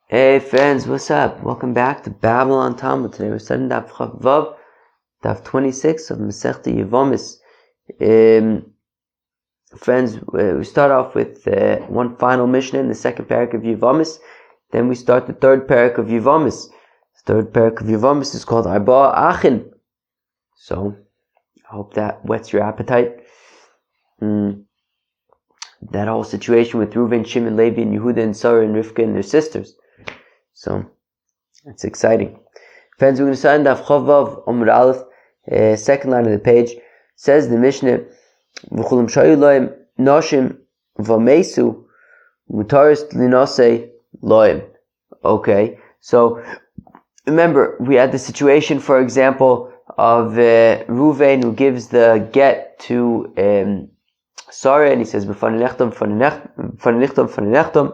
Hey friends, what's up? Welcome back to Babylon Talmud. Today we're studying Daf Vav, Daf 26 of Masechta Yevamos. Friends, we start off with one final Mishnah in the second parak of Yevamos. Then we start the third parak of Yevamos. The third parak of Yevamos is called Arba Achin. So, I hope that whets your appetite. That whole situation with Reuven, Shimon, Levi, and Yehuda, and Sarah, and Rivka, and their sisters. So, it's exciting. Friends, we're going to start in Daf Chavav Amud Aleph, second line of the page. Says the Mishnah, V'chulam shayu loim noshim v'meisu mutaris linose loim. Okay, so remember, we had the situation, for example, of Reuven who gives the get to Sarah, and he says, B'fanenechtom, fanenechtom.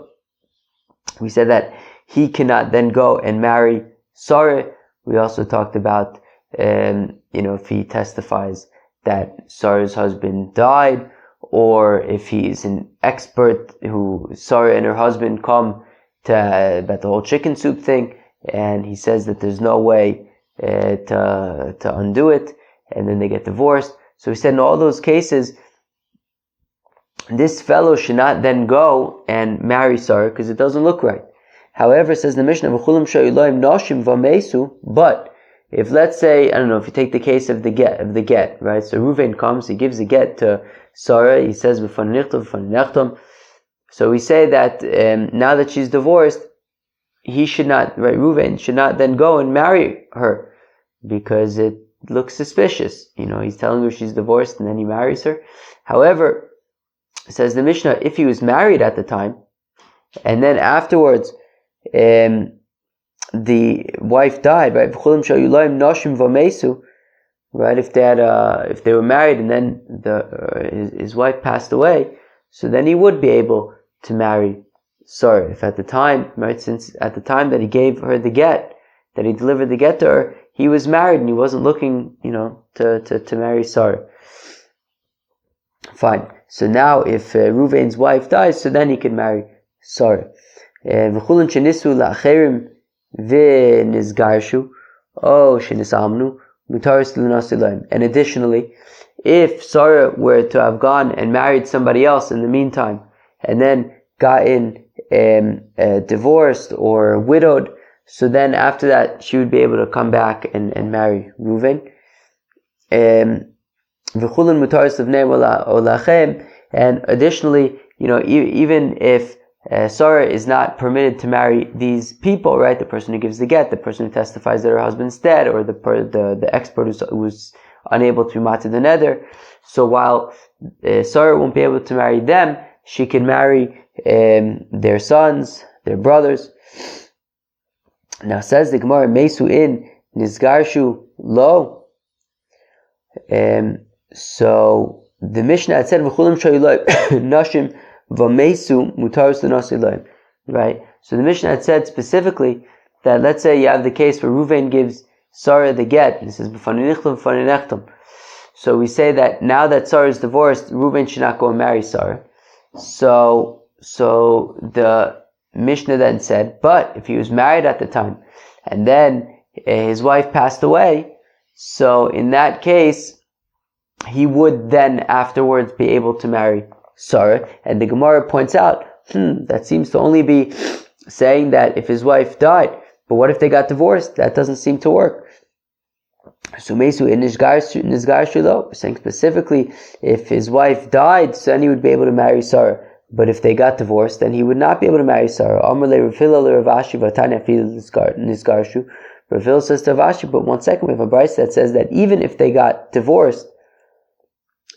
We said that he cannot then go and marry Sarah. We also talked about, if he testifies that Sarah's husband died, or if he's an expert who Sarah and her husband come to about the whole chicken soup thing, and he says that there's no way to undo it, and then they get divorced. So we said in all those cases, this fellow should not then go and marry Sarah because it doesn't look right. However, says the Mishnah, but if, let's say, I don't know, if you take the case of the get, right? So Reuven comes, he gives a get to Sarah, he says, so we say that now that she's divorced, he should not, right, Reuven should not then go and marry her because it looks suspicious. He's telling her she's divorced and then he marries her. However, says the Mishnah, if he was married at the time, and then afterwards, the wife died, right? Right? If they were married and then his wife passed away, so then he would be able to marry Sarah. If at the time, right? Since at the time that he gave her the get, that he delivered the get to her, he was married and he wasn't looking, to marry Sarah. Fine. So now, if Reuven's wife dies, so then he can marry Sarah. And additionally, if Sarah were to have gone and married somebody else in the meantime, and then gotten divorced or widowed, so then after that she would be able to come back and marry Reuven. And additionally, even if Sarah is not permitted to marry these people, right? The person who gives the get, the person who testifies that her husband's dead, or the expert who's unable to be mated the nether. So while Sarah won't be able to marry them, she can marry their sons, their brothers. Now says the Gemara, Mesu in Nizgarshu lo. So the Mishnah had said, "V'chulam shayloi nashim v'meisu mutaris l'nasi loim." Right. So the Mishnah had said specifically that, let's say you have the case where Reuven gives Sarah the get, and it says b'fanenechtom. So we say that now that Sarah is divorced, Reuven should not go and marry Sarah. So the Mishnah then said, but if he was married at the time, and then his wife passed away, so in that case, he would then afterwards be able to marry Sarah. And the Gemara points out, that seems to only be saying that if his wife died. But what if they got divorced? That doesn't seem to work. So Mesu in Nizgar Shilo, we're saying specifically, if his wife died, so then he would be able to marry Sarah. But if they got divorced, then he would not be able to marry Sarah. Amr le Rafila le Ravashi v'Tanya fil Nizgarshu. Rafil says to Ravashi, but one second, we have a brayso that says that even if they got divorced,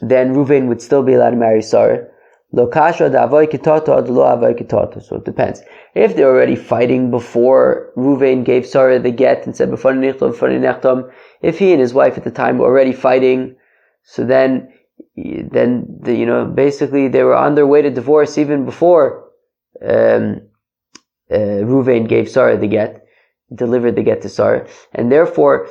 then Reuven would still be allowed to marry Sarah. So it depends. If they're already fighting before Reuven gave Sarah the get and said, if he and his wife at the time were already fighting, so then basically they were on their way to divorce even before Reuven gave Sarah the get, delivered the get to Sarah, and therefore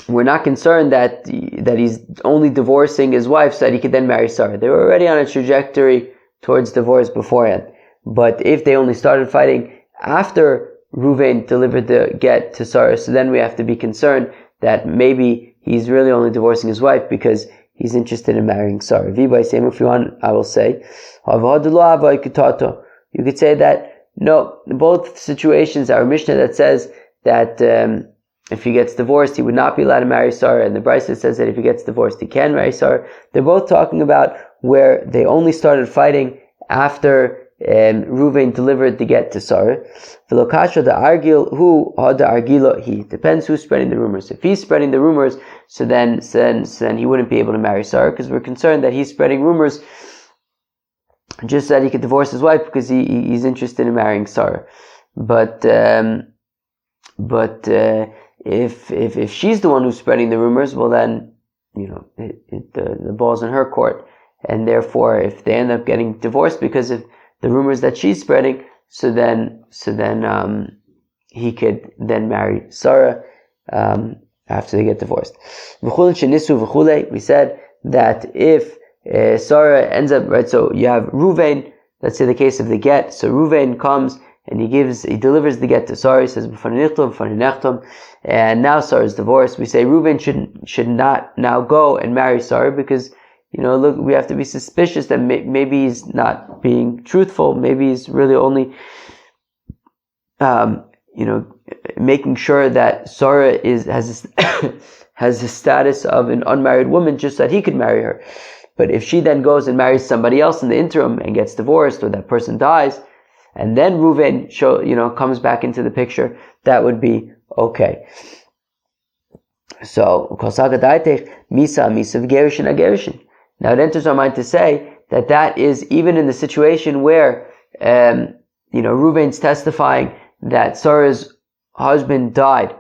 we're not concerned that he's only divorcing his wife so that he could then marry Sarah. They were already on a trajectory towards divorce beforehand. But if they only started fighting after Ruvain delivered the get to Sarah, so then we have to be concerned that maybe he's really only divorcing his wife because he's interested in marrying Sarah. V'bay same if you want, I will say, you could say that no, in both situations, our Mishnah that says that if he gets divorced, he would not be allowed to marry Sarah, and the Brisa says that if he gets divorced, he can marry Sarah. They're both talking about where they only started fighting after Ruvain delivered the get to Sarah. V'lokasha the argil who had the argilo he. Depends who's spreading the rumors. If he's spreading the rumors, so then he wouldn't be able to marry Sarah, because we're concerned that he's spreading rumors just so that he could divorce his wife because he's interested in marrying Sarah. But if she's the one who's spreading the rumors, well then, the ball's in her court, and therefore if they end up getting divorced because of the rumors that she's spreading, so then he could then marry Sarah after they get divorced. We said that if Sarah ends up, right, so you have Ruvain, let's say the case of the get, so Ruvain comes and he delivers the get to Sarah, he says, and now Sarah is divorced. We say Ruvain should not now go and marry Sarah because, look, we have to be suspicious that maybe he's not being truthful, maybe he's really only, making sure that Sarah has the status of an unmarried woman just so that he could marry her. But if she then goes and marries somebody else in the interim and gets divorced, or that person dies, and then Ruvain comes back into the picture, that would be okay. So, misa v'gerushin agerushin. Now it enters our mind to say that is even in the situation where Ruvain's testifying that Sarah's husband died,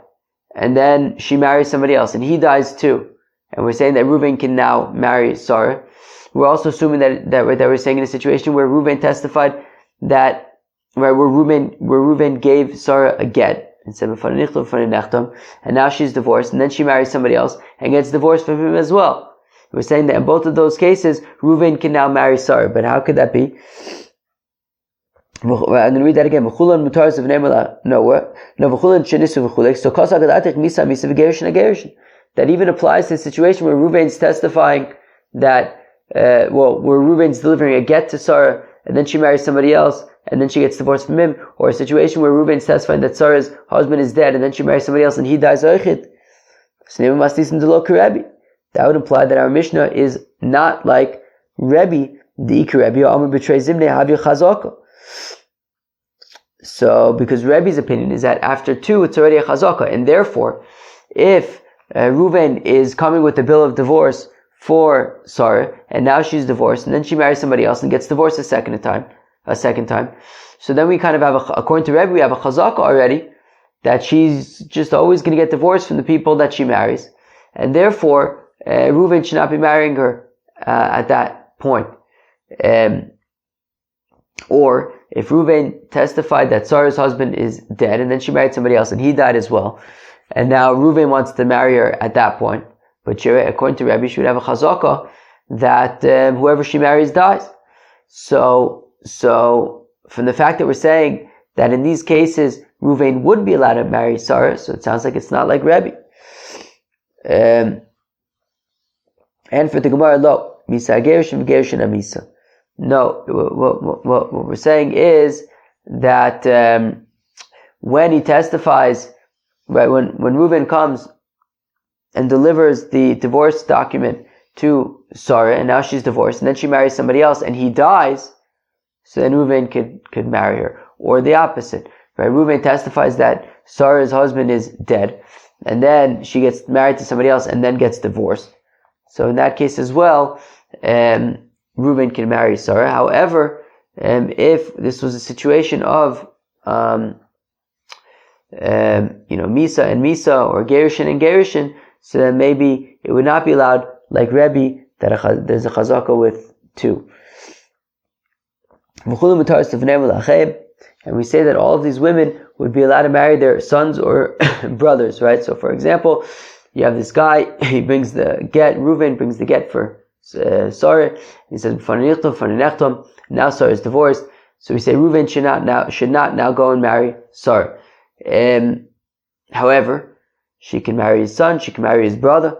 and then she marries somebody else, and he dies too. And we're saying that Ruvain can now marry Sarah. We're also assuming that we're saying in a situation where Ruvain testified that, right, where Ruvain gave Sarah a get and said, and now she's divorced, and then she marries somebody else and gets divorced from him as well. We're saying that in both of those cases, Ruvain can now marry Sarah. But how could that be? I'm going to read that again. That even applies to the situation where Ruvain's testifying that, where Ruvain's delivering a get to Sarah, and then she marries somebody else, and then she gets divorced from him, or a situation where Ruvain's testifying that Sarah's husband is dead, and then she marries somebody else, and he dies oichid. That would imply that our Mishnah is not like Rebbe, the Ikar Rebbe, or Amr b'trei zimnei havi chazaka. So, because Rebbe's opinion is that after two, it's already a chazaka, and therefore, if Ruvain is coming with a bill of divorce for Sarah, and now she's divorced, and then she marries somebody else and gets divorced a second time. So then we kind of have according to Rebbe, we have a chazaka already, that she's just always going to get divorced from the people that she marries, and therefore, Ruvain should not be marrying her at that point. Or if Ruvain testified that Sarah's husband is dead, and then she married somebody else, and he died as well, and now Ruvain wants to marry her at that point, but according to Rebbe, she would have a chazaka that whoever she marries dies. So from the fact that we're saying that in these cases Ruvain would be allowed to marry Sarah, so it sounds like it's not like Rebbe. And for the Gemara, lo, misa gerushin v'gerushin amisa. No, what we're saying is that when he testifies, right, when Ruvain comes and delivers the divorce document to Sarah, and now she's divorced, and then she marries somebody else, and he dies, so then Ruvain could marry her. Or the opposite, right? Ruvain testifies that Sarah's husband is dead, and then she gets married to somebody else, and then gets divorced. So in that case as well, Ruvain can marry Sarah. However, if this was a situation of, Misa and Misa, or Gerushin and Gerushin, so then maybe it would not be allowed, like Rebbe, that there's a chazaka with two. And we say that all of these women would be allowed to marry their sons or brothers, right? So for example, you have this guy, he brings the get, Ruvain brings the get for Sarah, he says, now Sarah is divorced, So we say Reuven should not now go and marry Sarah. However, she can marry his son, she can marry his brother.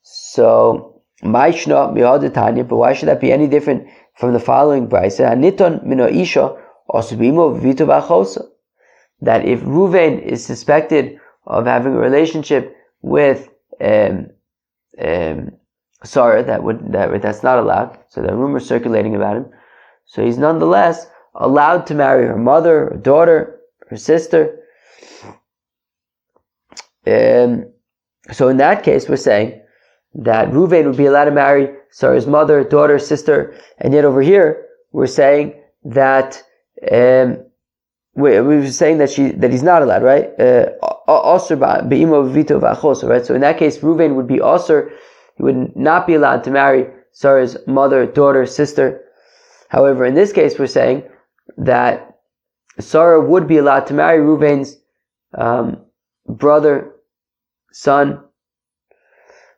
So, Maishna Mihadatanya, but why should that be any different from the following brayso? Haniton mino isha osubimo vito vachosa. That if Reuven is suspected of having a relationship with Sarah, that's not allowed. So there are rumors circulating about him. So he's nonetheless allowed to marry her mother, her daughter, her sister. So in that case, we're saying that Reuven would be allowed to marry Sarah's mother, daughter, sister, and yet over here we're saying that we were saying that he's not allowed, right? Right. So in that case, Reuven would be osur. He would not be allowed to marry Sarah's mother, daughter, sister. However, in this case, we're saying that Sarah would be allowed to marry Reuven's brother, son.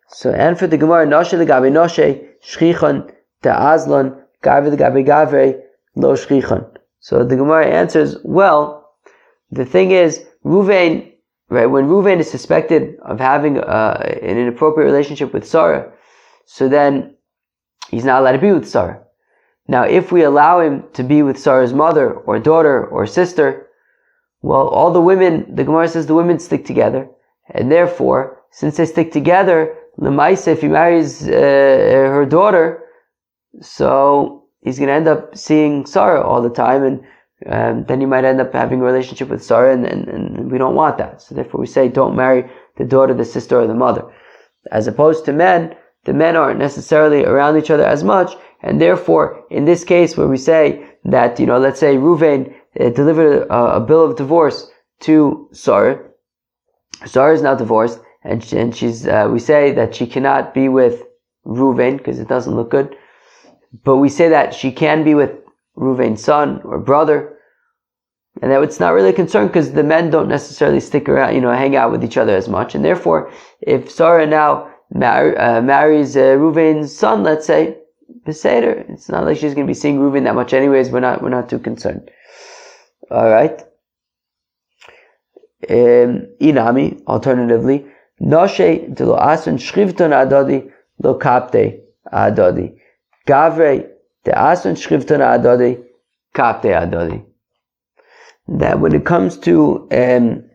So, and for the Gemara, Noshe legabe Noshe, shchichan ta'azlon, gavre legabe gavre, lo shchichan. So the Gemara answers, well, the thing is, Reuven, right, when Reuven is suspected of having an inappropriate relationship with Sarah, so then he's not allowed to be with Sarah. Now, if we allow him to be with Sarah's mother, or daughter, or sister, well, all the women, the Gemara says the women stick together, and therefore, since they stick together, Lemaisa, if he marries her daughter, so he's going to end up seeing Sarah all the time, and then he might end up having a relationship with Sarah, and we don't want that. So therefore we say don't marry the daughter, the sister, or the mother. As opposed to men, the men aren't necessarily around each other as much, and therefore, in this case where we say that, let's say Reuven delivered a bill of divorce to Sarah. Sarah is now divorced, and she's we say that she cannot be with Reuven because it doesn't look good. But we say that she can be with Reuven's son or brother, and that it's not really a concern because the men don't necessarily stick around, hang out with each other as much. And therefore, if Sarah now marries Reuven's son, let's say, Beseder, it's not like she's going to be seeing Reuven that much anyways. We're not too concerned. All right. Inami, alternatively, Noshe de lo asun shrivton adodi lo kapte adodi. Gavre de asun shrivton adodi kapte adodi. That when it comes to women,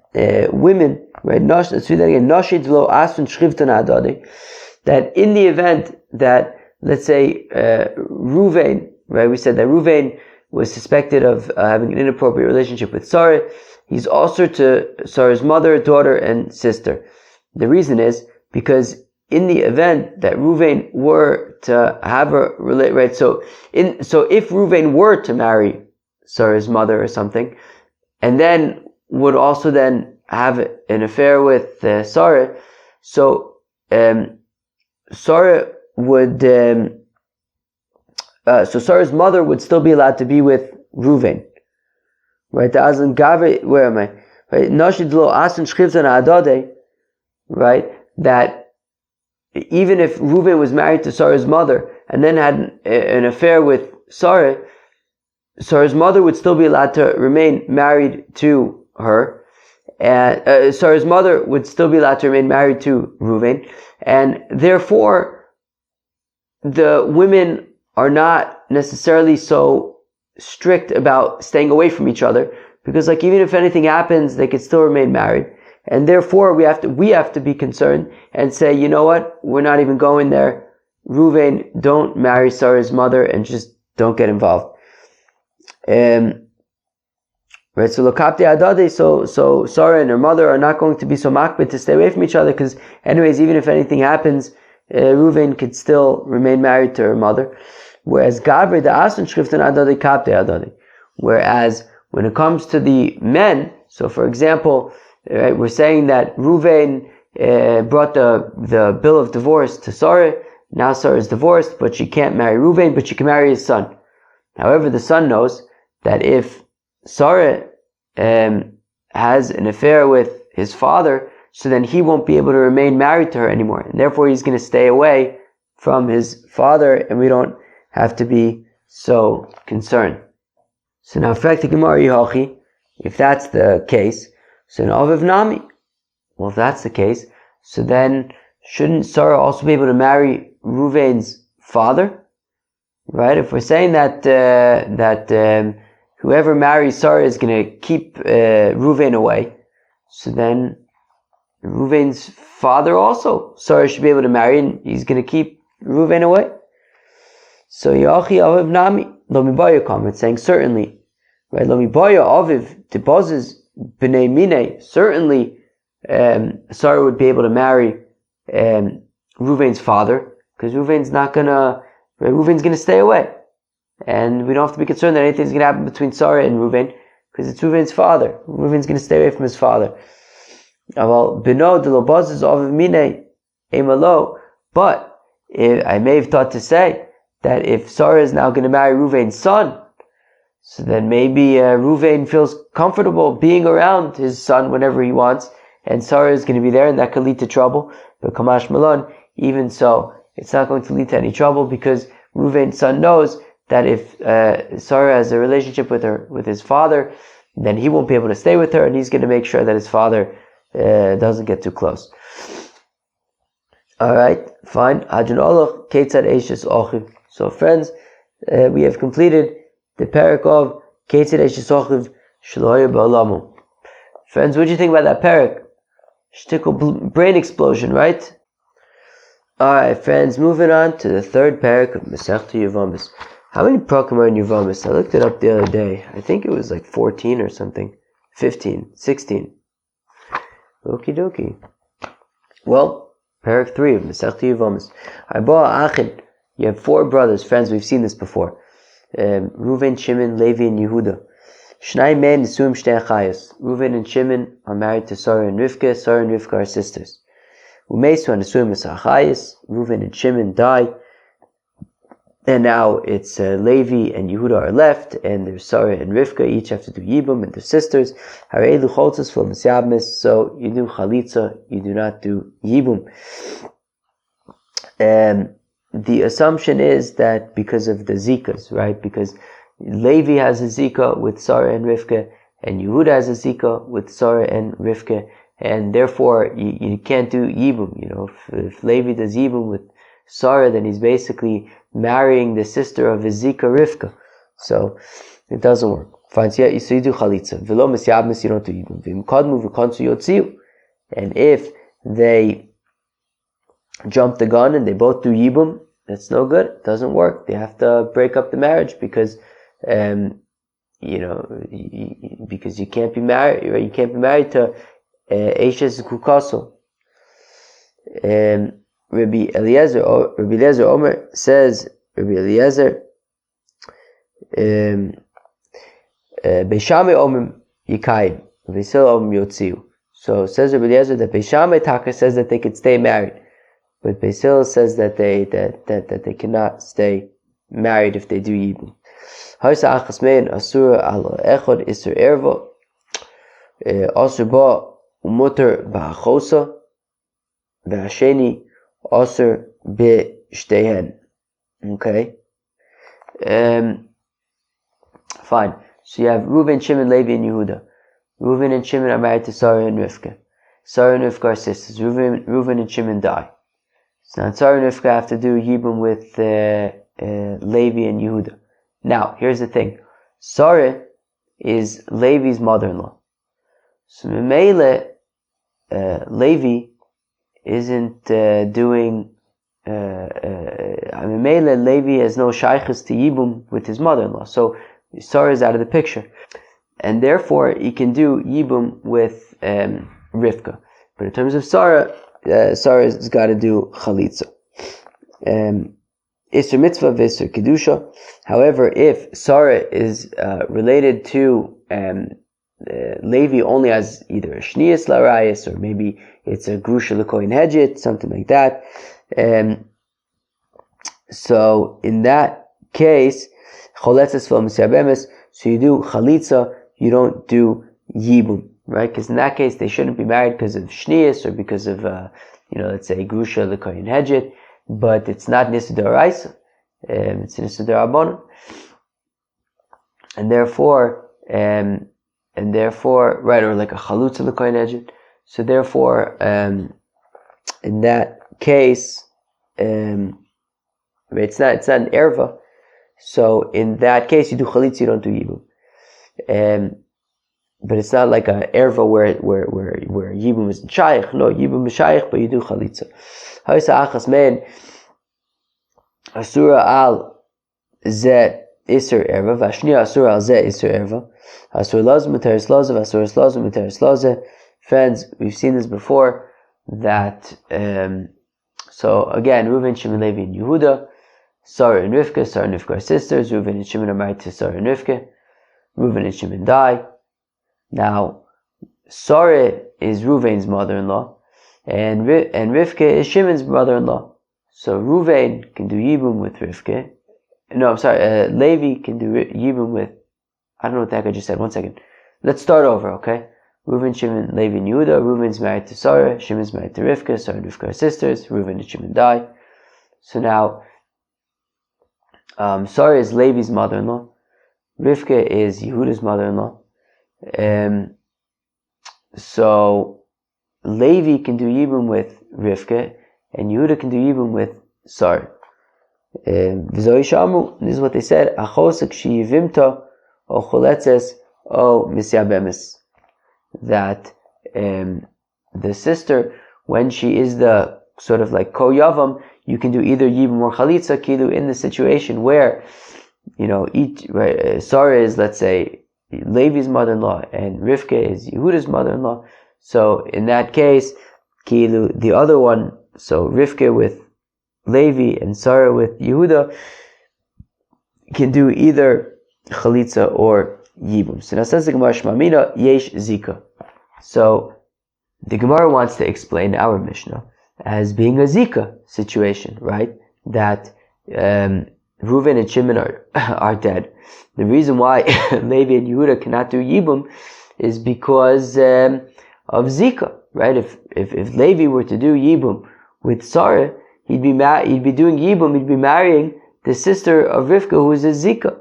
right? Let's read that again. Noshe de lo asun shrivton adodi. That in the event that, let's say, Reuven, right? We said that Reuven was suspected of having an inappropriate relationship with Sarah. He's also to Sarah's mother, daughter, and sister. The reason is because in the event that Reuven were to have a right, so if Reuven were to marry Sarah's mother or something, and then would also then have an affair with Sarah, so Sarah would so Sarah's mother would still be allowed to be with Reuven. Right, where am I? Right, Nashidlo Asin Shchivtan Adade. Right, that even if Reuven was married to Sarah's mother and then had an affair with Sarah, Sarah's mother would still be allowed to remain married to her, and Sarah's mother would still be allowed to remain married to Reuven, and therefore the women are not necessarily so strict about staying away from each other, because even if anything happens, they could still remain married, and therefore we have to be concerned and say, you know what, we're not even going there. Reuven, don't marry Sarah's mother and just don't get involved. Right, so lokapte adade, so Sarah and her mother are not going to be so makbid to stay away from each other, because anyways, even if anything happens, Reuven could still remain married to her mother. Whereas Gavre the Asun Shriftan Adadi Kapte Adadi. Whereas when it comes to the men, so for example, right, we're saying that Reuven brought the bill of divorce to Sarah. Now Sarah is divorced, but she can't marry Reuven, but she can marry his son. However, the son knows that if Sarah has an affair with his father, so then he won't be able to remain married to her anymore, and therefore he's going to stay away from his father, and we don't have to be so concerned. So now, if that's the case, so in Aviv Nami, well, if that's the case, so then shouldn't Sarah also be able to marry Ruvain's father? Right? If we're saying that whoever marries Sarah is going to keep Ruvain away, so then Ruvain's father also, Sarah should be able to marry, and he's going to keep Ruvain away. So Yachi Aviv Nami, Lomibaya comment, saying certainly, right? Lomibaya Aviv deposes B'nei Mine, certainly Sarah would be able to marry Ruvain's father, because Ruvain's going to stay away. And we don't have to be concerned that anything's going to happen between Sarah and Ruvain, because it's Ruvain's father. Ruvain's going to stay away from his father. But I may have thought to say that if Sarah is now going to marry Ruvain's son, so then maybe Ruvain feels comfortable being around his son whenever he wants, and Sarah is going to be there, and that could lead to trouble. But Kamash Malon, even so, it's not going to lead to any trouble, because Ruvain's son knows that if Sarah has a relationship with his father, then he won't be able to stay with her, and he's going to make sure that his father doesn't get too close. Alright, fine. So friends, we have completed the parak of Ketzad Eishes Ochiv Shelo Ba'olamu. Friends, what do you think about that parak? Shtickle brain explosion, right? Alright, friends, moving on to the third parak of Masechta Yevamos. How many parakim are in Yevamos? I looked it up the other day. I think it was like 14 or something. 15, 16. Okie dokie. Well, parak 3 of Masechta Yevamos. Arba Achin. You have 4 brothers. Friends, we've seen this before. Reuven, Shimon, Levi, and Yehuda. Shnai men nisuim shtei achayos. Reuven and Shimon are married to Sarah and Rivka. Sarah and Rivka are sisters. Umeisu nisuim es achayos. Reuven and Shimon die. And now it's Levi and Yehuda are left, and there's Sarah and Rivka, each have to do Yibum, and they're sisters. Hareilu choltzas for Misyabmis, so you do Chalitza, you do not do Yibum. The assumption is that because of the Zikas, right? Because Levi has a Zika with Sarah and Rivka, and Yehuda has a Zika with Sarah and Rivka, and therefore you can't do Yibum. You know, if Levi does Yibum with Sarah, then he's basically marrying the sister of his Zika Rivka. So it doesn't work. Fine, so you do Chalitza. V'lo Misyabmis, you don't do Yibum. V'imkadmu v'konsu yotziu. And if they jump the gun and they both do Yibum, that's no good. It doesn't work. They have to break up the marriage because, because you can't be married, right? You can't be married to Eishes Kukaso. Rabbi Eliezer Omer says, Rabbi Eliezer, Beishame Omer Yikayim, Beisil Omer Yotziu. So says Rabbi Eliezer that Beishame Taka says that they could stay married. But Beisil says that they cannot stay married if they do Yibum. Harsa achasmein asura alo echod isur ervo asur ba umuter ba'achosa v'hasheni asur b'shtehen. Okay. Fine. So you have Reuven, Shimon, Levi, and Yehuda. Reuven and Shimon are married to Sarah and Rivka. Sarah and Rivka are sisters. Reuven and Shimon die. So now Sarah and Rivka have to do Yibum with Levi and Yehuda. Now, here's the thing. Sarah is Levi's mother-in-law. So Memele, Levi isn't doing... Memele, Levi has no shaykhs to Yibum with his mother-in-law. So Sarah is out of the picture. And therefore, he can do Yibum with Rivka. But in terms of Sarah, Sarah's got to do Chalitza. Isser mitzvah v'isser kedusha. However, if Sarah is related to Levi only as either a shnius larayis or maybe it's a grusha l'koyin hedjit, something like that. So in that case, choletzes v'lo misyabemes. So you do chalitza, you don't do yibum, right? Because in that case they shouldn't be married because of shnius or because of let's say grusha l'koyin hedjit. But it's not Nisa D'Oraisa, it's Nisa D'Rabbanan. and therefore, right, or like a chalutza l'kohen edged. So therefore, in that case, it's not an erva. So in that case, you do chalitza, you don't do yibum. But it's not like a erva where yibum is shaykh. No, yibum is shaykh, but you do chalitza. Ha'isa achas men asura al ze iser erva, v'ashniya asura al ze iser erva. Asur lazu muteris lazu, v'asur lazu muteris lazu. Friends, we've seen this before. That so again, Reuven, Shimon, Levi, and Yehuda, Sarah and Rivka. Sarah and Rivka are sisters. Reuven and Shimon are married to Sarah and Rivka. Reuven and Shimon die. Now, Sarah is Reuven's mother-in-law, and Rivka is Shimon's mother-in-law. So Reuven can do yibum with Rivka. No, I'm sorry. Levi can do yibum with. I don't know what the heck I just said. 1 second. Let's start over, okay? Reuven, Shimon, Levi, and Yehuda. Reuven's married to Sarah. Shimon's married to Rivka. Sarah and Rivka are sisters. Reuven and Shimon die. So now, Sarah is Levi's mother-in-law. Rivka is Yehuda's mother-in-law. So Levi can do yibum with Rivka, and Yehuda can do yibum with Sarah. This is what they said. Achosek sheyivimta o choletzes o misyabemes. That the sister, when she is the sort of like ko-yavam, you can do either yibum or chalitza kilu in the situation where, Sarah is, let's say, Levi's mother-in-law and Rivka is Yehuda's mother-in-law. So in that case, kilu, the other one, so Rivka with Levi and Sarah with Yehuda can do either chalitza or yibum. So now says the Gemara, Shmamina yesh zika. So the Gemara wants to explain our Mishnah as being a zika situation, right? That Reuven and Shimon are dead. The reason why Levi and Yehuda cannot do yibum is because of zika, right? If Levi were to do yibum with Sarah, he'd be doing yibum. He'd be marrying the sister of Rivka, who is a zika.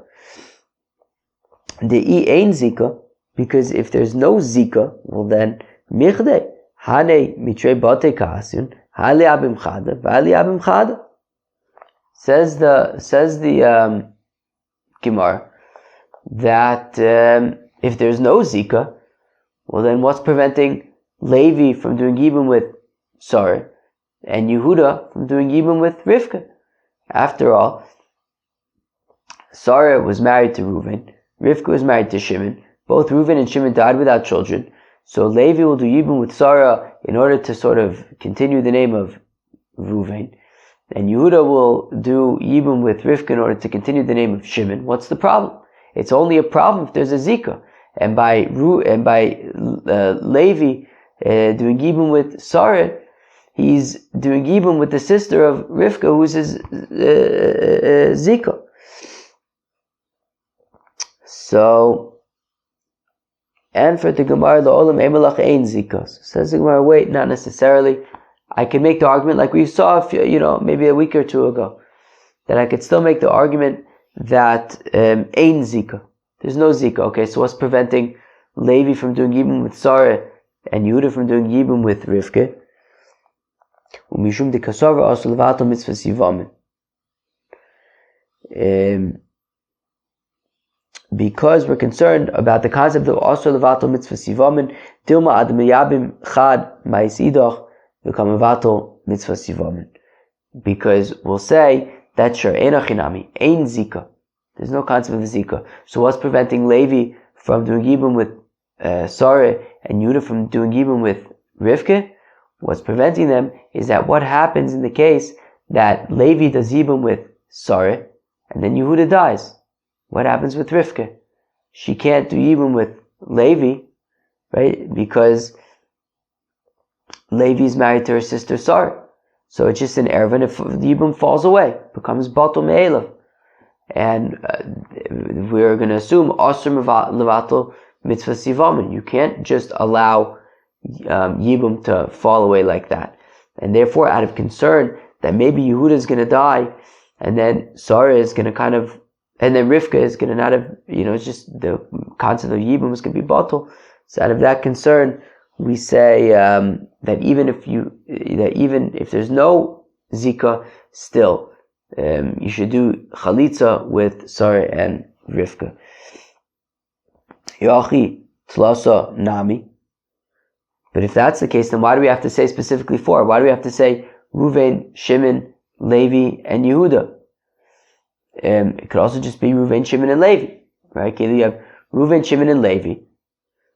The e ain't zika, because if there's no zika, well then michdei hane mitrei bate kaasun hale abim chada v'ale abim chada. Says the Gemara that if there's no zika, well then what's preventing Levi from doing yibum with Sarah and Yehuda from doing yibum with Rivka? After all, Sarah was married to Reuven, Rivka was married to Shimon. Both Reuven and Shimon died without children. So Levi will do yibum with Sarah in order to sort of continue the name of Reuven. And Yehuda will do yibum with Rivka in order to continue the name of Shimon. What's the problem? It's only a problem if there's a zika. And by Levi doing yibum with Sarah, he's doing yibum with the sister of Rivka, who's his zika. So, and for the Gemara, the Olam Emelach Ein Zika. So says the Gemara, wait, not necessarily. I can make the argument like we saw, maybe a week or two ago, that I could still make the argument that Ein Zika. There's no Zika. Okay, so what's preventing Levi from doing yibum with Sarah and Yehuda from doing yibum with Rivka? Umishum de kasava also levato mitzvah sivamin. Because we're concerned about the concept of also levato mitzvah sivamin, dilma ad miyabim chad ma'isidoch v'kam levato mitzvah sivamin. Because we'll say that sure ein achinami, ein zika. There's no concept of zika. So what's preventing Levi from doing yibum with Sarah and Yehuda from doing yibum with Rivka? What's preventing them is that what happens in the case that Levi does yibum with Sarah and then Yehuda dies. What happens with Rivka? She can't do yibum with Levi, right? Because Levi is married to her sister Sarah. So it's just an erva, and if the yibum falls away, becomes batul me'elav. And we're going to assume asur levato mitzvah sivamin. You can't just allow yibum to fall away like that. And therefore, out of concern that maybe Yehuda is going to die, and then Sarah is going to kind of and then Rivka is going to not have, it's just the concept of Yibum is going to be bottle. So out of that concern, we say that even if there's no Zika, still you should do Chalitza with Sarah and Rivka. Yachi Tlasa Nami. But if that's the case, then why do we have to say specifically 4? Why do we have to say Reuven, Shimon, Levi, and Yehuda? It could also just be Reuven, Shimon, and Levi, right? You have Reuven, Shimon, and Levi.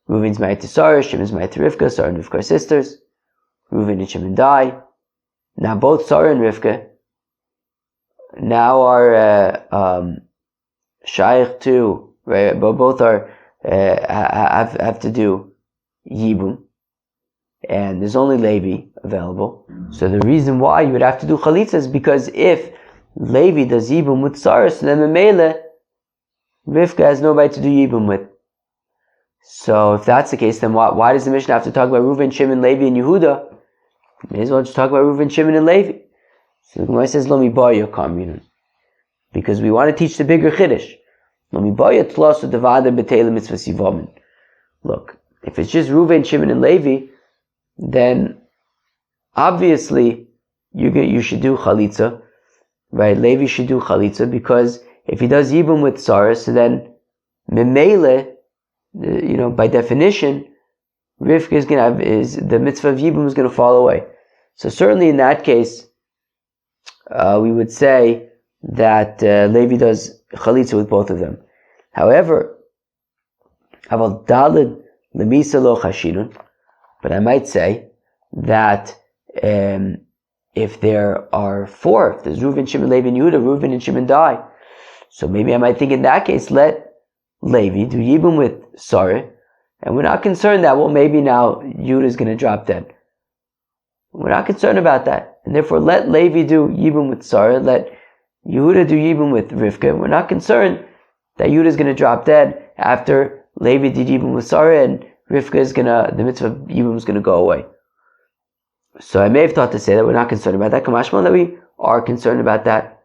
Reuven's married to Sarah, Shimon's married to Rivka, Sarah and Rivka are sisters. Reuven and Shimon die. Now both Sarah and Rivka now are shaykh to, right? But both are have to do Yibum, and there's only Levi available. So the reason why you would have to do Chalitza is because if Levi does Yibum with Sarah, so then Memele, Rivka has nobody to do Yibum with. So if that's the case, then why does the Mishnah have to talk about Reuven, Shimon, Levi, and Yehuda? May as well just talk about Reuven, Shimon, and Levi. So the Gemara says, Lomi Baya Kamyun. Because we want to teach the bigger Chiddush. Lomi Baya Tlasu Devada B'Teila Mitzvah Sivamin. Look, if it's just Reuven, Shimon, and Levi, then obviously you should do Chalitza. Right? Levi should do Chalitza, because if he does Yibum with Sarah, so then Memele, by definition, Rivka is going to have, the mitzvah of Yibum is going to fall away. So certainly in that case, we would say that Levi does Chalitza with both of them. However, Aval Dalid Lemisa Lo Chashirun, but I might say that if there are 4, if there's Reuven, Shimon, Levi, and Yehuda, Reuven and Shimon die. So maybe I might think in that case, let Levi do Yibum with Sarah, and we're not concerned that, maybe now Yehuda is going to drop dead. We're not concerned about that. And therefore, let Levi do Yibum with Sarah, let Yehuda do Yibum with Rivka. We're not concerned that Yehuda is going to drop dead after Levi did Yibum with Sarah, and Rivka is the mitzvah of Yibum is going to go away. So I may have thought to say that we're not concerned about that. Kamashman, that we are concerned about that.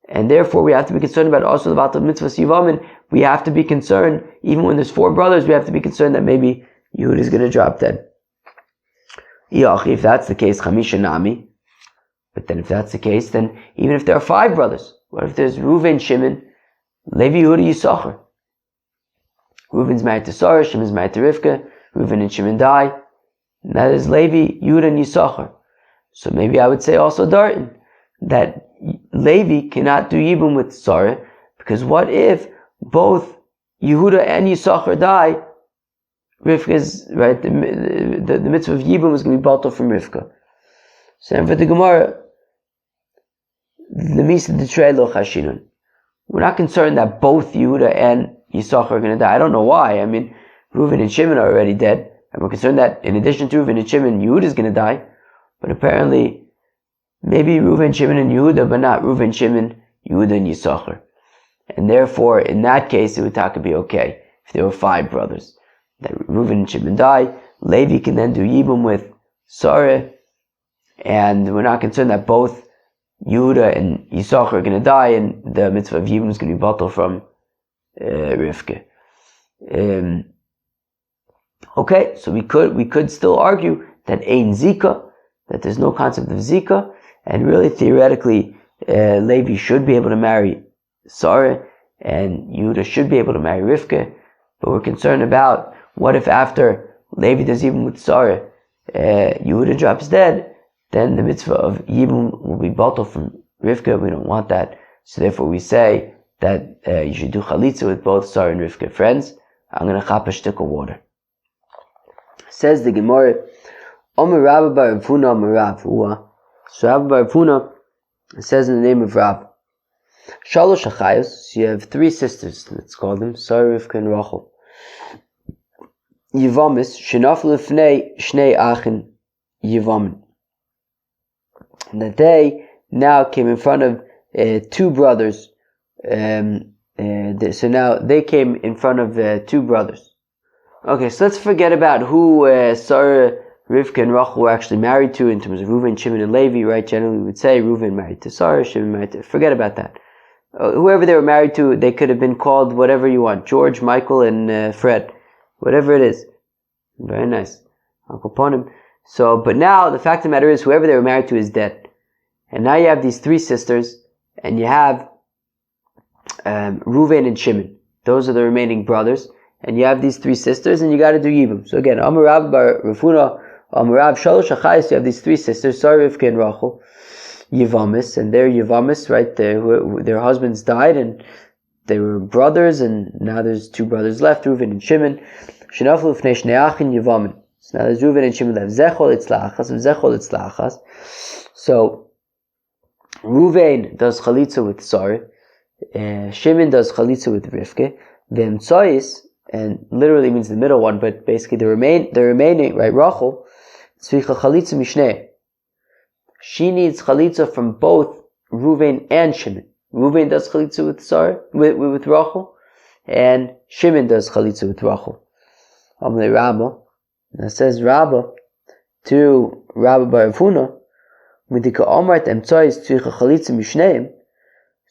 And therefore we have to be concerned about also the mitzvah Sivamin. We have to be concerned, even when there's 4 brothers, we have to be concerned that maybe Yehuda is going to drop dead. If that's the case, Chamisha Nami. But then if that's the case, then even if there are 5 brothers, what if there's Reuven, Shimon, Levi, Yehuda, Yisachar? Reuven's married to Sarah, Shimon's married to Rivka, Reuven and Shimon die. And that is Levi, Yehuda, and Yisachar. So maybe I would say also Darton, that Levi cannot do Yibum with Sarah, because what if both Yehuda and Yisachar die? Rivka's, right, the mitzvah of Yibum is going to be bottled from Rivka. So then for the Gemara, we're not concerned that both Yehuda and Yisachar are going to die. I don't know why. I mean, Reuven and Shimon are already dead, and we're concerned that in addition to Reuven and Shimon, Yehuda is going to die. But apparently, maybe Reuven, Shimon, and Yehuda, but not Reuven, Shimon, Yehuda, and Yisachar. And therefore, in that case, it would be okay if there were 5 brothers. That Reuven and Shimon die, Levi can then do Yibum with Sarah, and we're not concerned that both Yehuda and Yisachar are going to die, and the mitzvah of Yibum is going to be bottled from Rivka. Okay, so we could still argue that Ein Zika, that there's no concept of Zika, and really theoretically, Levi should be able to marry Sarah, and Yehuda should be able to marry Rivka, but we're concerned about what if after Levi does Yibum with Sarah, Yehuda drops dead, then the mitzvah of Yibum will be bottled from Rivka. We don't want that, so therefore we say that you should do Chalitza with both Sarah and Rivka. Friends, I'm going to chap a stick of water. Says the Gemara, Omer Rabba bar Rav Huna, Omer Rav Hua. So Rabba bar Rav Huna says in the name of Rav, Shalosh Achayos, so you have 3 sisters, let's call them, Sarah, Rivka, and Rachel. Yevamos, Shenaf Lefnei Shnei Achin Yevamin. That they now came in front of 2 brothers. So now they came in front of 2 brothers. Okay, so let's forget about who Sarah, Rivka, and Rachel were actually married to in terms of Reuven, Shimon, and Levi, right? Generally we would say Reuven married to Sarah, Shimon married to... Forget about that. whoever they were married to, they could have been called whatever you want. George, Michael, and Fred. Whatever it is. Very nice. Uncle Ponim. So, but now, the fact of the matter is, whoever they were married to is dead. And now you have these three sisters, and you have Reuven and Shimon. Those are the remaining brothers. And you have these three sisters, and you got to do Yibum. So again, Amarav bar Rafuna, Amarav Shalosh Achayis, you have these three sisters, Sarah, Rivka, and Rachel. Yevamos, and they're Yevamos, right? Their husbands died, and they were brothers, and now there's two brothers left, Reuven and Shimon. Shenaflu Fnei Shnei Achin Yevamin. So now there's Reuven and Shimon left. Zechol Itzlachas, Zechol Itzlachas. So Reuven does Chalitza with Sarah, Shimon does Chalitza with Rivka. V'emtsois, and literally means the middle one, but basically the remaining, right? Rachel, Tzvicha Chalitza Mishneh. She needs chalitza from both Reuven and Shimon. Reuven does chalitza with Rachel, and Shimon does chalitza with Rachel. Amle Rabba, and it says Rabba to Rabba bar Avuna, Midika Omart Emtsois Tzvicha Chalitza Mishneim.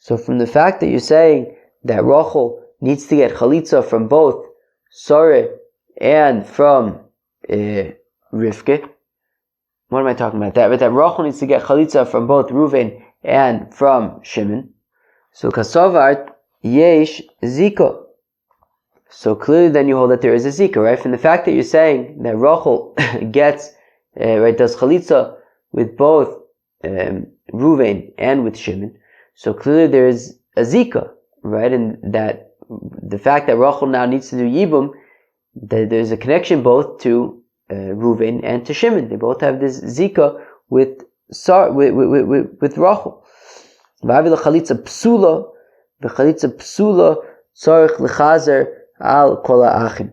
So from the fact that you're saying that Rachel needs to get chalitza from both Sarah and from Rivka. What am I talking about? That Rachel needs to get chalitza from both Reuven and from Shimon. So kasavart yesh zika. So clearly, then you hold that there is a zika, right? From the fact that you're saying that Rachel gets does chalitza with both Reuven and with Shimon. So clearly, there is a zika, right? And that the fact that Rachel now needs to do yibum, that there's a connection both to Reuven and to Shimon. They both have this zika with Rachel. V'avi l'chalitza psula, v'chalitza psula tzarich l'chazer al kol ha'achim.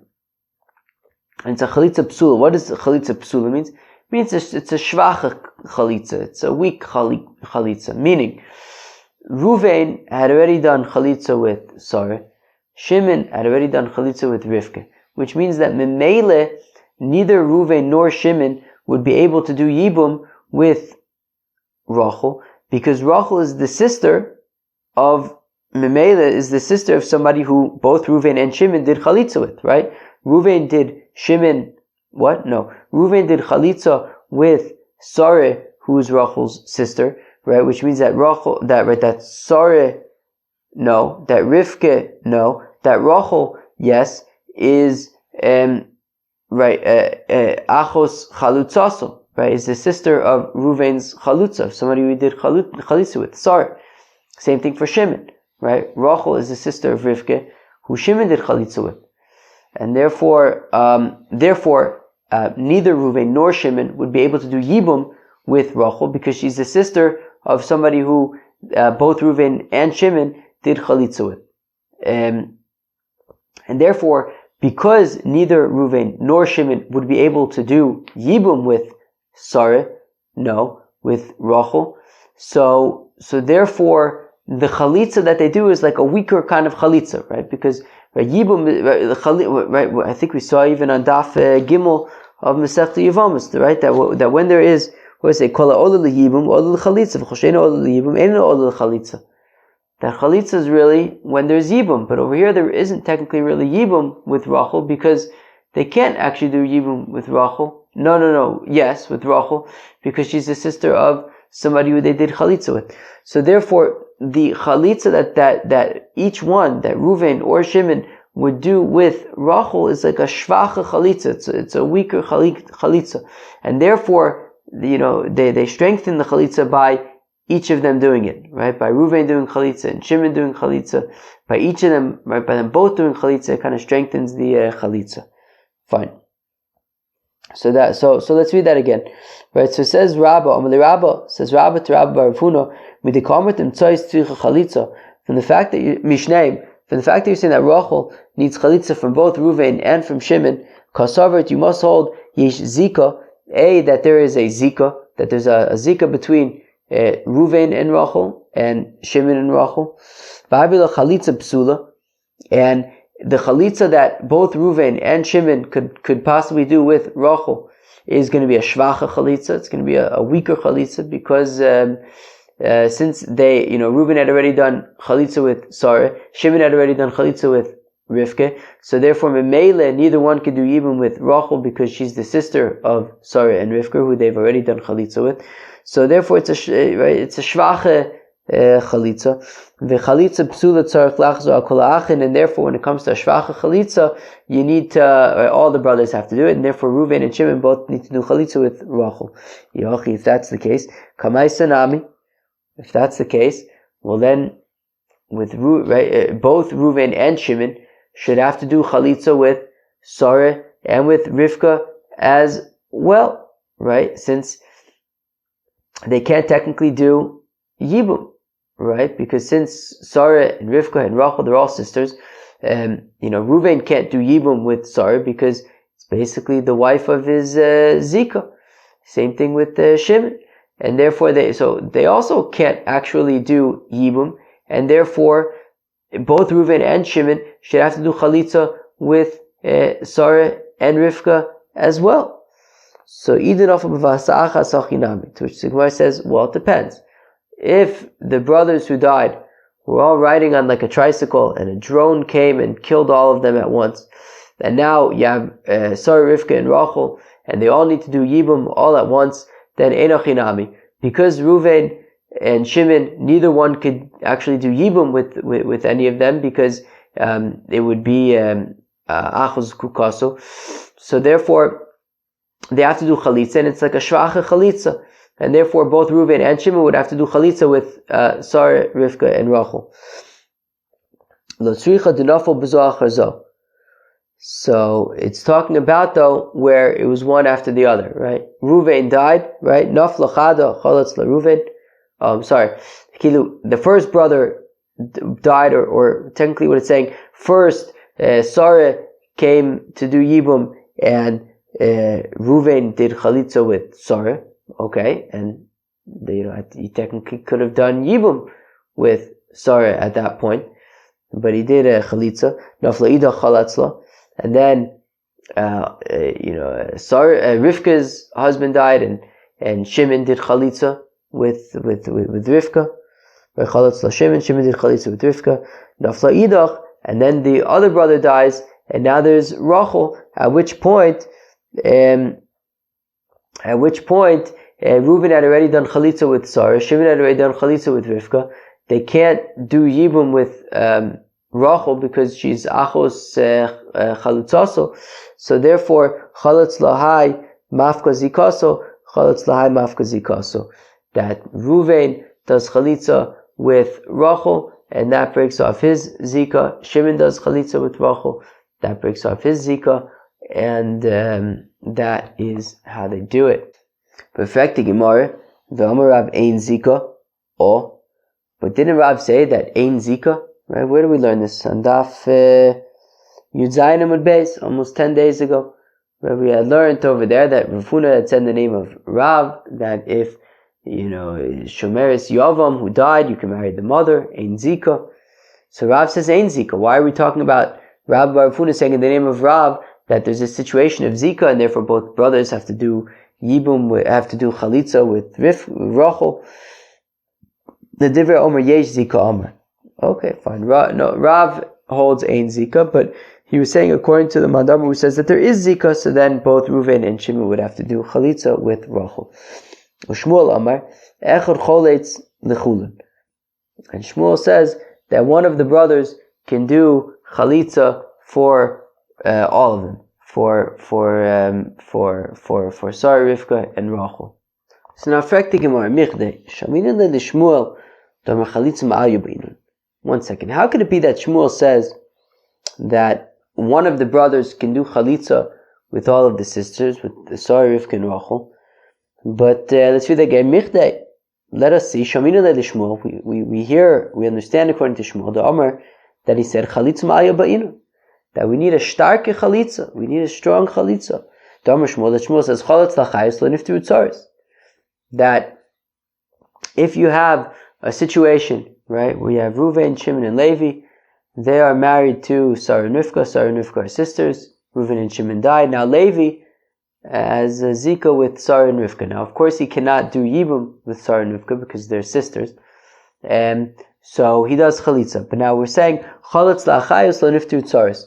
And it's a chalitza psula. What does chalitza psula mean? It means it's a shvacha chalitza. It's a weak chalitza. Meaning, Reuven had already done chalitza with Sarah. Shimon had already done chalitza with Rivka. Which means that memele, neither Reuven nor Shimon would be able to do Yibum with Rachel, because Rachel is the sister of Memele, is the sister of somebody who both Reuven and Shimon did Chalitza with, right? Reuven did Shimon, what? No. Reuven did Chalitza with Sarah, who is Rachel's sister, right? Which means that that Sarah, no. That Rivka, no. That Rachel, yes, is, Achos Chalutzaso, right, is the sister of Reuven's Chalutza, somebody we did Chalitza with. Sorry. Same thing for Shimon, right? Rachel is the sister of Rivka, who Shimon did Chalitza with. And therefore, neither Reuven nor Shimon would be able to do Yibum with Rachel, because she's the sister of somebody who both Reuven and Shimon did Chalitza with. And therefore, because neither Reuven nor Shimon would be able to do Yibum with Sarah, no, with Rachel, so therefore the chalitza that they do is like a weaker kind of chalitza, right? Because Yibum, right? I think we saw even on Daf Gimel of Masechta Yevamos, right? That when there is, what is it? Kol ha'olah l'yibum, olah l'chalitza, v'choshein olah l'yibum, ein olah l'chalitza. That chalitza is really when there's yibum, but over here there isn't technically really yibum with Rachel, because they can't actually do yibum with Rachel. No. Yes, with Rachel, because she's the sister of somebody who they did chalitza with. So therefore, the chalitza that each one, that Reuven or Shimon would do with Rachel, is like a shvacha chalitza. It's a weaker chalitza, and therefore, they strengthen the chalitza by each of them doing it, right? By Reuven doing chalitza and Shimon doing chalitza, by each of them, right? By them both doing chalitza, it kind of strengthens the chalitza. Fine. So let's read that again, right? So it says Rabba, says Rabba to Rabba bar Avuna, midikamertim tzois tzricha chalitza. From the fact that you're saying that Rachel needs chalitza from both Reuven and from Shimon, kasavert, you must hold yesh zika, that there is a zika, that there's a zika between Reuven and Rachel, and Shimon and Rachel. V'avila chalitza psula, and the chalitza that both Reuven and Shimon could possibly do with Rachel is going to be a shvacha chalitza. It's going to be a weaker chalitza, because since they, Reuben had already done chalitza with Sarah, Shimon had already done chalitza with Rivka, so therefore Memele, neither one could do Yibum with Rachel because she's the sister of Sarah and Rivka, who they've already done chalitza with. So therefore it's a shvache chalitza. The chalitza psula tzarich lachzor al kol ha'achin, and therefore when it comes to a shvache chalitza, you need to, all the brothers have to do it, and therefore Reuven and Shimon both need to do chalitza with Rachel. Yochi, if that's the case, kamai sanami. If that's the case, well then, with both Reuven and Shimon should have to do chalitza with Sarah and with Rivka as well, right? Since they can't technically do Yibum, right? Because since Sarah and Rivka and Rachel, they're all sisters, Reuven can't do Yibum with Sarah because it's basically the wife of his Zika. Same thing with Shimon. And therefore they also can't actually do Yibum, and therefore both Reuven and Shimon should have to do chalitza with Sarah and Rivka as well. So Eden of V'Vasa'acha Sachinami, to which the Gemara says, well, it depends. If the brothers who died were all riding on like a tricycle and a drone came and killed all of them at once, and now you have Sarah, Rivka, and Rachel, and they all need to do Yibum all at once, then Enochinami. Because Reuven and Shimon, neither one could actually do Yibum with any of them because it would be Achos Kukaso. So therefore, they have to do Chalitza, and it's like a Shvacha Chalitza. And therefore, both Reuven and Shimon would have to do Chalitza with Sarah, Rivka, and Rachel. So it's talking about though where it was one after the other, right? Reuven died, right? Nafla chada chalatz la Reuven. The first brother died, or technically what it's saying, first Sarah came to do Yibum, and Reuven did chalitza with Sarah, okay, and he technically could have done Yibum with Sarah at that point, but he did chalitza. Nafla ida chalatzla. And then, Rivka's husband died, and Shimon did chalitza with Rivka. Chalitza Shimon did chalitza with Rivka. Nafla idach, and then the other brother dies, and now there's Rachel. At which point, Reuven had already done chalitza with Sarah. Shimon had already done chalitza with Rivka. They can't do Yibum with Rachel because she's achos chalutzaso, so therefore chalutz lahai mafka zikaso, chalutz lahai mafka zikaso. That Reuven does chalitza with Rachel, and that breaks off his zika. Shimon does chalitza with Rachel, that breaks off his zika, and that is how they do it. Perfect Gemara. The Amar Rav ein zika, but didn't Rav say that ein zika? Right, where do we learn this? On Daf Yud Zayin Amud Beis, almost 10 days ago, where we had learned over there that Rav Huna had said the name of Rav, that if, Shomeris Yevamos who died, you can marry the mother, Ein Zika. So Rav says Ein Zika. Why are we talking about Rav Huna saying in the name of Rav that there's a situation of Zika, and therefore both brothers have to do Yibum, have to do Chalitza with Rachel? The Divrei Omer Yesh Zika Omer. Okay, fine. Rav holds Ein Zika, but he was saying according to the Madam who says that there is Zika, so then both Reuven and Shimon would have to do Chalitza with Rachel. Shmuel Amar, Echad Choletz Lechulin. And Shmuel says that one of the brothers can do Chalitza for all of them, for Sarah, Rivka, and Rachel. So now, Frekti Gemara, Michdei, Shaminin le Shmuel, Damar Chalitza Ma'al Yubeinun. 1 second. How could it be that Shmuel says that one of the brothers can do chalitza with all of the sisters, with the Sarah, Rivka, and Rachel? But let's read again. Michdei. Let us see. Shamina le Shmuel. We hear, we understand according to Shmuel, the Amar, that he said chalitza ma'aya ba'inu. That we need a starke chalitza. We need a strong chalitza. The Amar Shmuel, that Shmuel says chalitz lachayis lo niftiru tzaris. That if you have a situation, right, we have Reuven, Shimon, and Levi. They are married to Sarah and Rivka. Sarah and Rivka are sisters. Reuven and Shimon died. Now Levi, as a Zika with Sarah and Rivka. Now, of course, he cannot do Yibum with Sarah and Rivka because they're sisters. So he does Chalitza. But now we're saying, Chalitz la'achayos lo-niftu tzaris.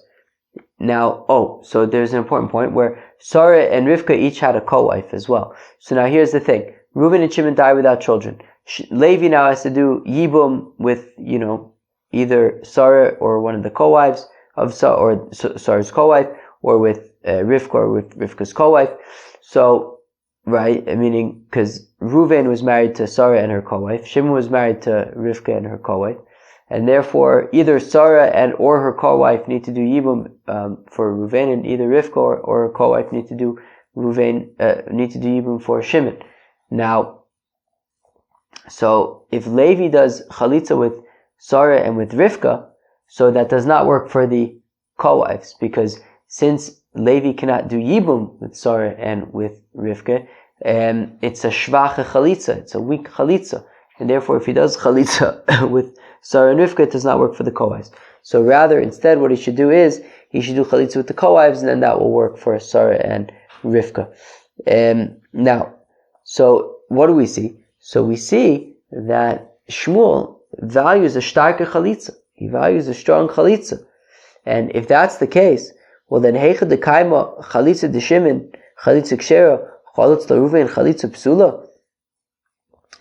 Now, so there's an important point where Sarah and Rivka each had a co-wife as well. So now here's the thing. Reuben and Shimon die without children. Levi now has to do Yibum with, either Sarah or one of the co-wives of Sarah's co-wife, or with Rivka or with Rivka's co-wife. So, right, meaning, because Reuven was married to Sarah and her co-wife, Shimon was married to Rivka and her co-wife, and therefore either Sarah or her co-wife need to do Yibum for Reuven, and either Rivka or her co-wife need to do Yibum for Shimon. Now, so if Levi does Chalitza with Sarah and with Rivka, so that does not work for the co-wives, because since Levi cannot do Yibum with Sarah and with Rivka, it's a shvache Chalitza, it's a weak Chalitza, and therefore if he does Chalitza with Sarah and Rivka, it does not work for the co-wives. So rather, instead, what he should do is, he should do Chalitza with the co-wives, and then that will work for Sarah and Rivka. Now, so what do we see? So we see that Shmuel values a starker Chalitza. He values a strong Chalitza. And if that's the case, well then, Heicha de Kaima, Chalitza de Shimon, Chalitza Kshera, Chalitza Laruva, and Chalitza Psula.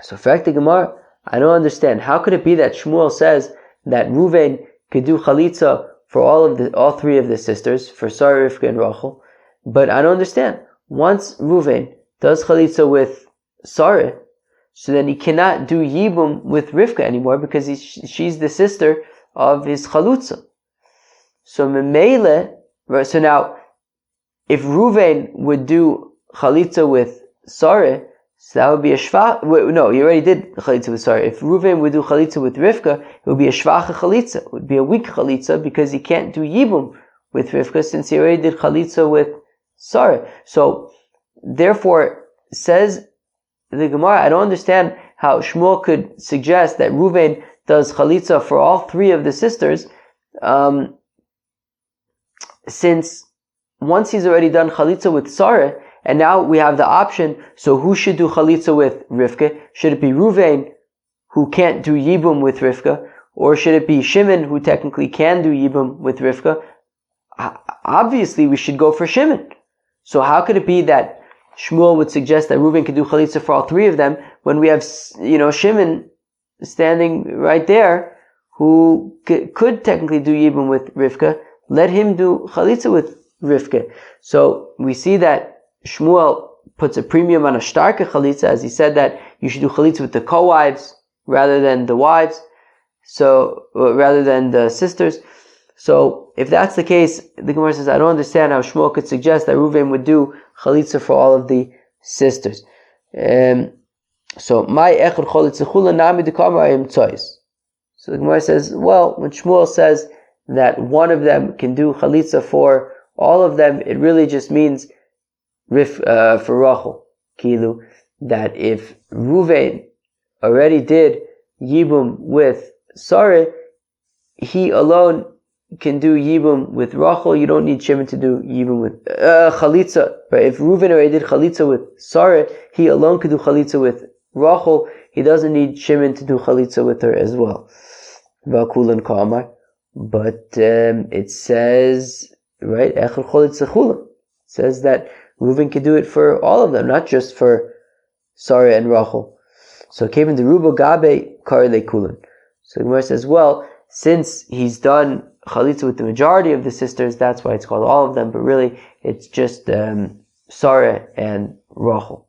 So, fact the Gemara, I don't understand. How could it be that Shmuel says that Reuven could do Chalitza for all three of the sisters, for Sarah, Rivka, and Rachel? But I don't understand. Once Reuven does Chalitza with Sarah, so then he cannot do Yibum with Rivka anymore because she's the sister of his Chalutza. So Memele, so now, if Reuven would do Chalitza with Sarah, so that would be a shvach. No, he already did Chalitza with Sarah. If Reuven would do Chalitza with Rivka, it would be a shvacha Chalitza. It would be a weak Chalitza because he can't do Yibum with Rivka since he already did Chalitza with Sarah. So, therefore, says the Gemara, I don't understand how Shmuel could suggest that Reuven does Chalitza for all three of the sisters, since once he's already done Chalitza with Sarah, and now we have the option, so who should do Chalitza with Rivka? Should it be Reuven, who can't do Yibum with Rivka? Or should it be Shimon, who technically can do Yibum with Rivka? Obviously, we should go for Shimon. So how could it be that Shmuel would suggest that Reuven could do Chalitza for all three of them, when we have, Shimon standing right there, who could technically do Yibum with Rivka? Let him do Chalitza with Rivka. So we see that Shmuel puts a premium on a starke Chalitza, as he said that you should do Chalitza with the co-wives rather than the wives, rather than the sisters. So if that's the case, the Gemara says, I don't understand how Shmuel could suggest that Reuven would do Chalitza for all of the sisters. So my echad Chalitza chula nami dekama ayim tzois. So the Gemara says, well, when Shmuel says that one of them can do Chalitza for all of them, it really just means for Rachel, Kilu, that if Reuven already did Yibum with Sarah, he alone can do Yibum with Rachel. You don't need Shimon to do Yibum with Chalitza. But if Reuven already did Chalitza with Sarah, he alone could do Chalitza with Rachel. He doesn't need Shimon to do Chalitza with her as well. V'akulan Kamar. But it says, right, Echel Chalitza Chula. It says that Reuven can do it for all of them, not just for Sarah and Rachel. So came into Ruba Gabe Karle Kulan. So the Gemara says, well, since he's done Chalitza with the majority of the sisters, that's why it's called all of them, but really it's just Sarah and Rachel.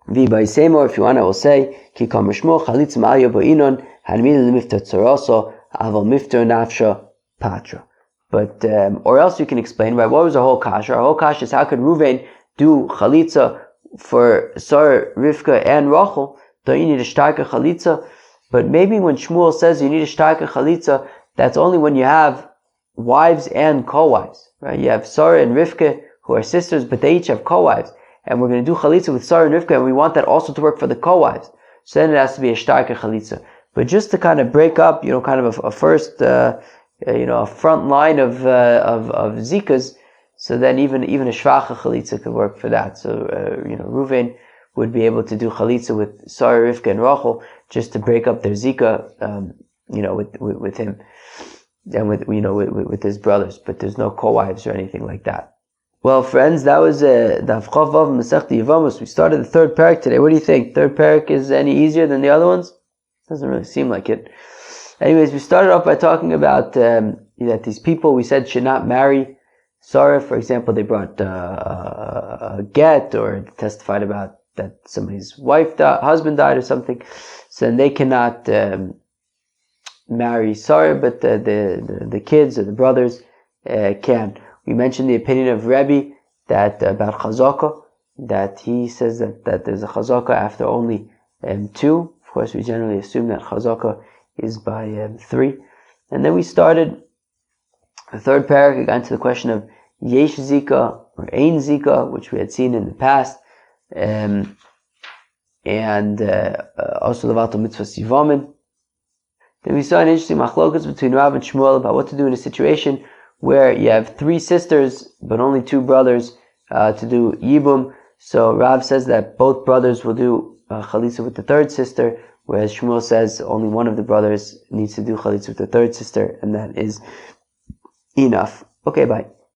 V'bay Seymour, if you want, I will say, Ki Kamar Shmuel Chalitza Ma'aya Ba'inon Hanmina L'Mifta Tzaraso Aval Mifta Nafsha Patra. But, or else you can explain, right, what was our whole kasha? Our whole kasha is how could Reuven do Chalitza for Sarah, Rivka, and Rachel? Don't you need a starke Chalitza? But maybe when Shmuel says you need a starke Chalitza, that's only when you have wives and co-wives, right? You have Sarah and Rivka, who are sisters, but they each have co-wives. And we're going to do Chalitza with Sarah and Rivka, and we want that also to work for the co-wives. So then it has to be a starke Chalitza. But just to kind of break up, kind of a first, a front line of Zikas, So then even a shvacha chalitza could work for that. So Reuven would be able to do chalitza with Sarah, Rivka, and Rachel just to break up their zika, with him and with his brothers. But there's no co-wives or anything like that. Well, friends, that was Daf Chav Vav Masechta Yevamos. We started the third parak today. What do you think? Third parak is any easier than the other ones? Doesn't really seem like it. Anyways, we started off by talking about that these people we said should not marry Sarah. For example, they brought a get or testified about that somebody's husband died or something. So then they cannot marry Sarah, but the kids or the brothers can. We mentioned the opinion of Rebbe that about chazaka, that he says that there's a chazaka after only 2. Of course, we generally assume that chazaka is by 3. And then we started the third parak, got into the question of yesh zika or ein zika, which we had seen in the past, and also levato mitzvah sivamin. Then we saw an interesting machlokas between Rav and Shmuel about what to do in a situation where you have 3 sisters but only 2 brothers to do yibum. So Rav says that both brothers will do chalitza with the 3rd sister, whereas Shmuel says only one of the brothers needs to do chalitza with the 3rd sister, and that is enough. Okay, bye.